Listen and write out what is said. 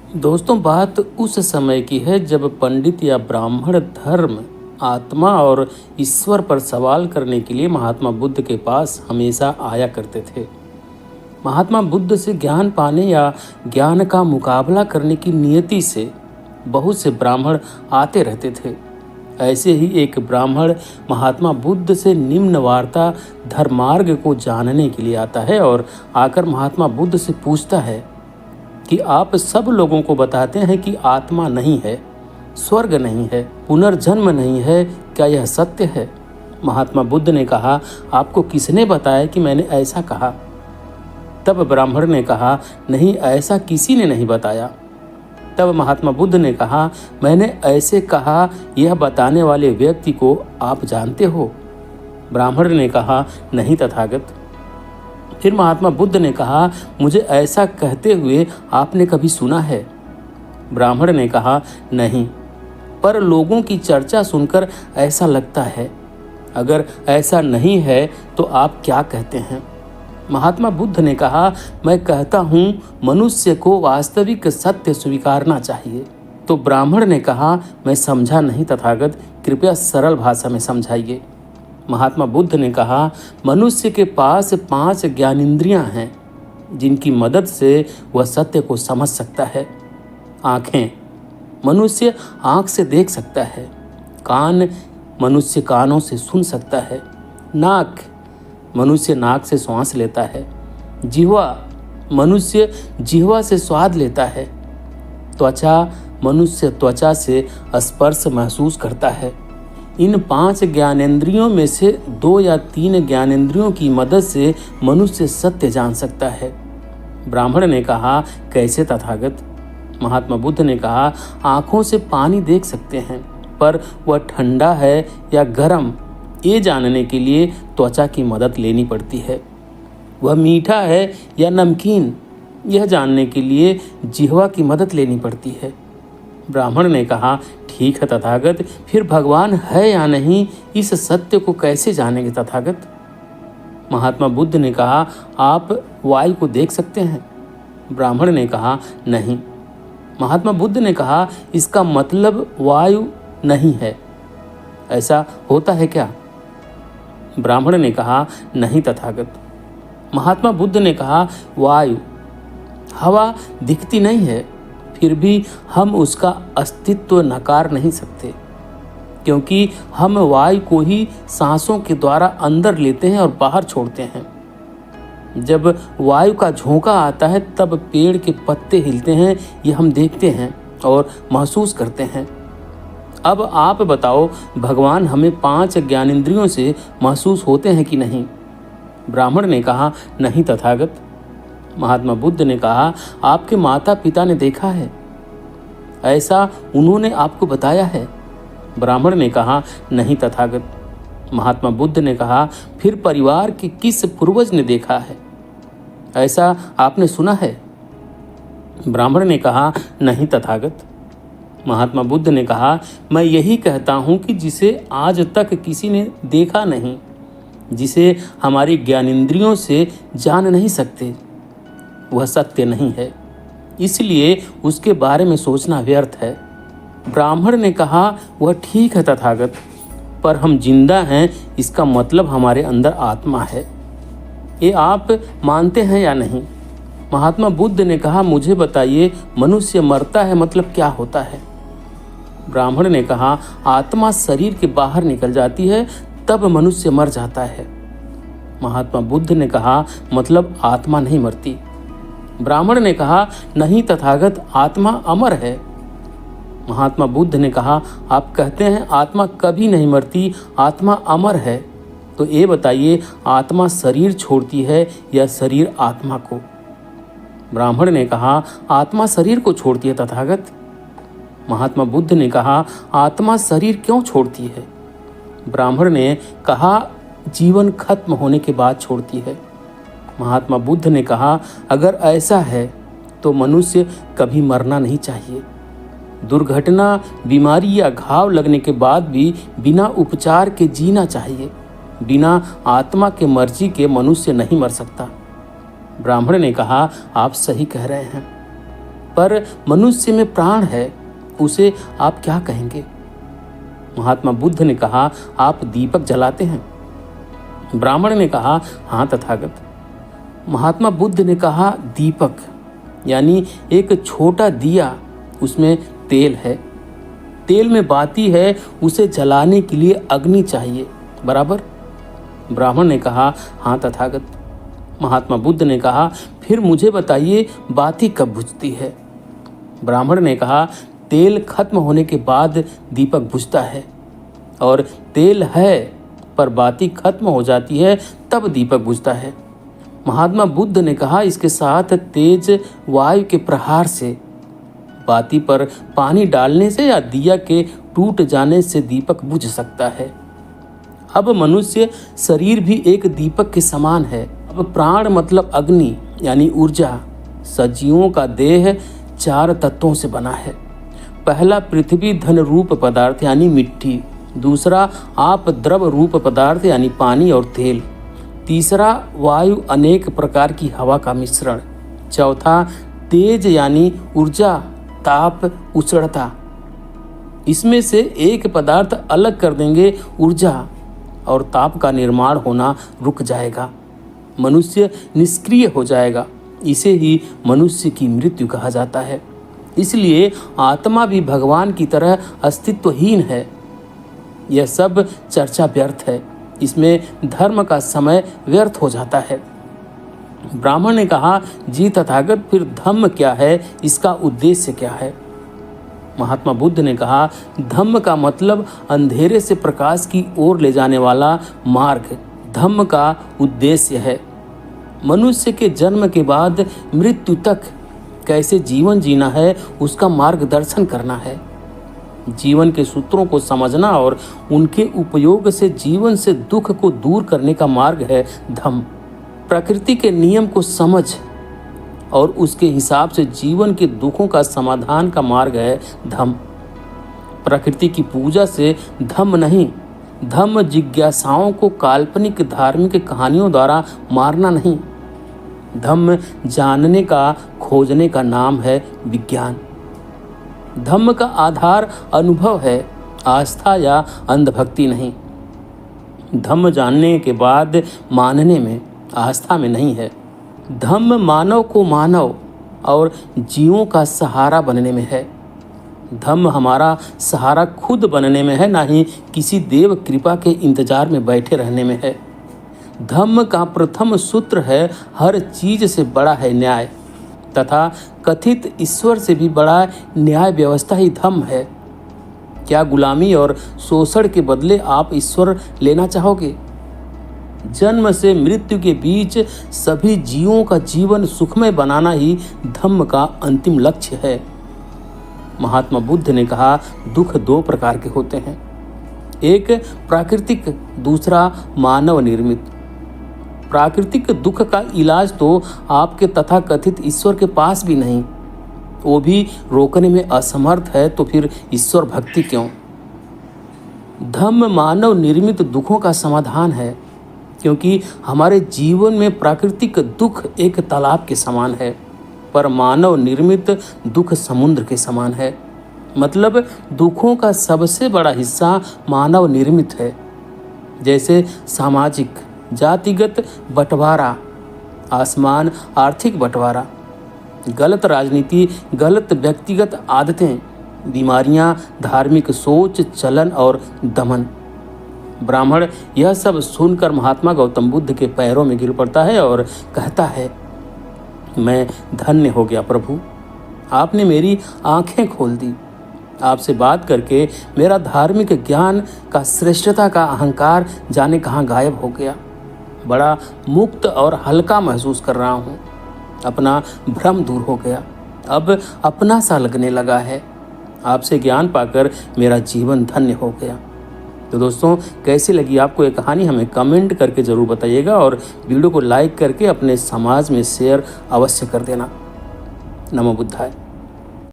दोस्तों, बात उस समय की है जब पंडित या ब्राह्मण धर्म, आत्मा और ईश्वर पर सवाल करने के लिए महात्मा बुद्ध के पास हमेशा आया करते थे। महात्मा बुद्ध से ज्ञान पाने या ज्ञान का मुकाबला करने की नियति से बहुत से ब्राह्मण आते रहते थे। ऐसे ही एक ब्राह्मण महात्मा बुद्ध से निम्न वार्ता धर्मार्ग को जानने के लिए आता है और आकर महात्मा बुद्ध से पूछता है कि आप सब लोगों को बताते हैं कि आत्मा नहीं है, स्वर्ग नहीं है, पुनर्जन्म नहीं है, क्या यह सत्य है? महात्मा बुद्ध ने कहा, आपको किसने बताया कि मैंने ऐसा कहा? तब ब्राह्मण ने कहा, नहीं, ऐसा किसी ने नहीं बताया। तब महात्मा बुद्ध ने कहा, मैंने ऐसे कहा, यह बताने वाले व्यक्ति को आप जानते हो? ब्राह्मण ने कहा, नहीं तथागत। फिर महात्मा बुद्ध ने कहा, मुझे ऐसा कहते हुए आपने कभी सुना है? ब्राह्मण ने कहा, नहीं, पर लोगों की चर्चा सुनकर ऐसा लगता है। अगर ऐसा नहीं है तो आप क्या कहते हैं? महात्मा बुद्ध ने कहा, मैं कहता हूँ मनुष्य को वास्तविक सत्य स्वीकारना चाहिए। तो ब्राह्मण ने कहा, मैं समझा नहीं तथागत, कृपया सरल भाषा में समझाइए। महात्मा बुद्ध ने कहा, मनुष्य के पास 5 ज्ञानेंद्रियां हैं जिनकी मदद से वह सत्य को समझ सकता है। आँखें, मनुष्य आँख से देख सकता है। कान, मनुष्य कानों से सुन सकता है। नाक, मनुष्य नाक से श्वास लेता है। जिह्वा, मनुष्य जिह्वा से स्वाद लेता है। त्वचा, मनुष्य त्वचा से स्पर्श महसूस करता है। इन 5 ज्ञानेंद्रियों में से 2 या 3 ज्ञानेंद्रियों की मदद से मनुष्य सत्य जान सकता है। ब्राह्मण ने कहा, कैसे तथागत? महात्मा बुद्ध ने कहा, आँखों से पानी देख सकते हैं, पर वह ठंडा है या गर्म, ये जानने के लिए त्वचा की मदद लेनी पड़ती है। वह मीठा है या नमकीन, यह जानने के लिए जिह्वा की मदद लेनी पड़ती है। ब्राह्मण ने कहा, ठीक है तथागत, फिर भगवान है या नहीं, इस सत्य को कैसे जानेंगे तथागत? महात्मा बुद्ध ने कहा, आप वायु को देख सकते हैं? ब्राह्मण ने कहा, नहीं। महात्मा बुद्ध ने कहा, इसका मतलब वायु नहीं है, ऐसा होता है क्या? ब्राह्मण ने कहा, नहीं तथागत। महात्मा बुद्ध ने कहा, वायु, हवा दिखती नहीं है, फिर भी हम उसका अस्तित्व नकार नहीं सकते, क्योंकि हम वायु को ही सांसों के द्वारा अंदर लेते हैं और बाहर छोड़ते हैं। जब वायु का झोंका आता है तब पेड़ के पत्ते हिलते हैं, ये हम देखते हैं और महसूस करते हैं। अब आप बताओ, भगवान हमें 5 ज्ञानेंद्रियों से महसूस होते हैं कि नहीं? ब्राह्मण ने कहा, नहीं तथागत। महात्मा बुद्ध ने कहा, आपके माता पिता ने देखा है? ऐसा उन्होंने आपको बताया है? ब्राह्मण ने कहा, नहीं तथागत। महात्मा बुद्ध ने कहा, फिर परिवार के किस पूर्वज ने देखा है? ऐसा आपने सुना है? ब्राह्मण ने कहा, नहीं तथागत। महात्मा बुद्ध ने कहा, मैं यही कहता हूँ कि जिसे आज तक किसी ने देखा नहीं, जिसे हमारी ज्ञानेंद्रियों से जान नहीं सकते, वह सत्य नहीं है, इसलिए उसके बारे में सोचना व्यर्थ है। ब्राह्मण ने कहा, वह ठीक है तथागत, पर हम जिंदा हैं, इसका मतलब हमारे अंदर आत्मा है, ये आप मानते हैं या नहीं? महात्मा बुद्ध ने कहा, मुझे बताइए, मनुष्य मरता है मतलब क्या होता है? ब्राह्मण ने कहा, आत्मा शरीर के बाहर निकल जाती है, तब मनुष्य मर जाता है। महात्मा बुद्ध ने कहा, मतलब आत्मा नहीं मरती? ब्राह्मण ने कहा, नहीं तथागत, आत्मा अमर है। महात्मा बुद्ध ने कहा, आप कहते हैं आत्मा कभी नहीं मरती, आत्मा अमर है, तो ये बताइए, आत्मा शरीर छोड़ती है या शरीर आत्मा को? ब्राह्मण ने कहा, आत्मा शरीर को छोड़ती है तथागत। महात्मा बुद्ध ने कहा, आत्मा शरीर क्यों छोड़ती है? ब्राह्मण ने कहा, जीवन खत्म होने के बाद छोड़ती है। महात्मा बुद्ध ने कहा, अगर ऐसा है तो मनुष्य कभी मरना नहीं चाहिए। दुर्घटना, बीमारी या घाव लगने के बाद भी बिना उपचार के जीना चाहिए। बिना आत्मा के मर्जी के मनुष्य नहीं मर सकता। ब्राह्मण ने कहा, आप सही कह रहे हैं। पर मनुष्य में प्राण है, उसे आप क्या कहेंगे? महात्मा बुद्ध ने कहा, आप दीपक जलाते हैं? ब्राह्मण ने कहा, हाँ तथागत। महात्मा बुद्ध ने कहा, दीपक यानी एक छोटा दिया, उसमें तेल है, तेल में बाती है, उसे जलाने के लिए अग्नि चाहिए, बराबर? ब्राह्मण ने कहा, हाँ तथागत। महात्मा बुद्ध ने कहा, फिर मुझे बताइए बाती कब बुझती है? ब्राह्मण ने कहा, तेल खत्म होने के बाद दीपक बुझता है, और तेल है पर बाती खत्म हो जाती है तब दीपक बुझता है। महात्मा बुद्ध ने कहा, इसके साथ तेज वायु के प्रहार से, बाती पर पानी डालने से या दिया के टूट जाने से दीपक बुझ सकता है। अब मनुष्य शरीर भी एक दीपक के समान है। अब प्राण मतलब अग्नि यानी ऊर्जा। सजीवों का देह 4 तत्वों से बना है। पहला पृथ्वी धन रूप पदार्थ यानी मिट्टी, दूसरा आप द्रव रूप पदार्थ यानी पानी और तेल, तीसरा वायु अनेक प्रकार की हवा का मिश्रण, चौथा तेज यानी ऊर्जा, ताप, उष्णता। इसमें से एक पदार्थ अलग कर देंगे, ऊर्जा और ताप का निर्माण होना रुक जाएगा, मनुष्य निष्क्रिय हो जाएगा। इसे ही मनुष्य की मृत्यु कहा जाता है। इसलिए आत्मा भी भगवान की तरह अस्तित्वहीन है। यह सब चर्चा व्यर्थ है, इसमें धर्म का समय व्यर्थ हो जाता है। ब्राह्मण ने कहा, जी तथागत, फिर धम्म क्या है, इसका उद्देश्य क्या है? महात्मा बुद्ध ने कहा, धम्म का मतलब अंधेरे से प्रकाश की ओर ले जाने वाला मार्ग धम्म का उद्देश्य है। मनुष्य के जन्म के बाद मृत्यु तक कैसे जीवन जीना है, उसका मार्गदर्शन करना है। जीवन के सूत्रों को समझना और उनके उपयोग से जीवन से दुख को दूर करने का मार्ग है धम्म। प्रकृति के नियम को समझ और उसके हिसाब से जीवन के दुखों का समाधान का मार्ग है धम्म। प्रकृति की पूजा से धम्म नहीं, धम्म जिज्ञासाओं को काल्पनिक धार्मिक कहानियों द्वारा मारना नहीं। धम्म जानने का, खोजने का नाम है विज्ञान। धम्म का आधार अनुभव है, आस्था या अंधभक्ति नहीं। धम्म जानने के बाद मानने में, आस्था में नहीं है। धम्म मानव को मानव और जीवों का सहारा बनने में है। धम्म हमारा सहारा खुद बनने में है, ना ही किसी देव कृपा के इंतजार में बैठे रहने में है। धम्म का प्रथम सूत्र है, हर चीज से बड़ा है न्याय, तथा कथित ईश्वर से भी बड़ा न्याय व्यवस्था ही धम्म है। क्या गुलामी और शोषण के बदले आप ईश्वर लेना चाहोगे? जन्म से मृत्यु के बीच सभी जीवों का जीवन सुखमय बनाना ही धम्म का अंतिम लक्ष्य है। महात्मा बुद्ध ने कहा, दुख 2 प्रकार के होते हैं, एक प्राकृतिक, दूसरा मानव निर्मित। प्राकृतिक दुख का इलाज तो आपके तथाकथित ईश्वर के पास भी नहीं, वो भी रोकने में असमर्थ है, तो फिर ईश्वर भक्ति क्यों? धम्म मानव निर्मित दुखों का समाधान है, क्योंकि हमारे जीवन में प्राकृतिक दुख एक तालाब के समान है, पर मानव निर्मित दुख समुद्र के समान है। मतलब दुखों का सबसे बड़ा हिस्सा मानव निर्मित है, जैसे सामाजिक, जातिगत बंटवारा, आसमान आर्थिक बंटवारा, गलत राजनीति, गलत व्यक्तिगत आदतें, बीमारियां, धार्मिक सोच, चलन और दमन। ब्राह्मण यह सब सुनकर महात्मा गौतम बुद्ध के पैरों में गिर पड़ता है और कहता है, मैं धन्य हो गया प्रभु, आपने मेरी आंखें खोल दी। आपसे बात करके मेरा धार्मिक ज्ञान का, श्रेष्ठता का अहंकार जाने कहाँ गायब हो गया। बड़ा मुक्त और हल्का महसूस कर रहा हूँ। अपना भ्रम दूर हो गया, अब अपना सा लगने लगा है। आपसे ज्ञान पाकर मेरा जीवन धन्य हो गया। तो दोस्तों, कैसी लगी आपको ये कहानी, हमें कमेंट करके ज़रूर बताइएगा और वीडियो को लाइक करके अपने समाज में शेयर अवश्य कर देना। नमो बुद्धाय।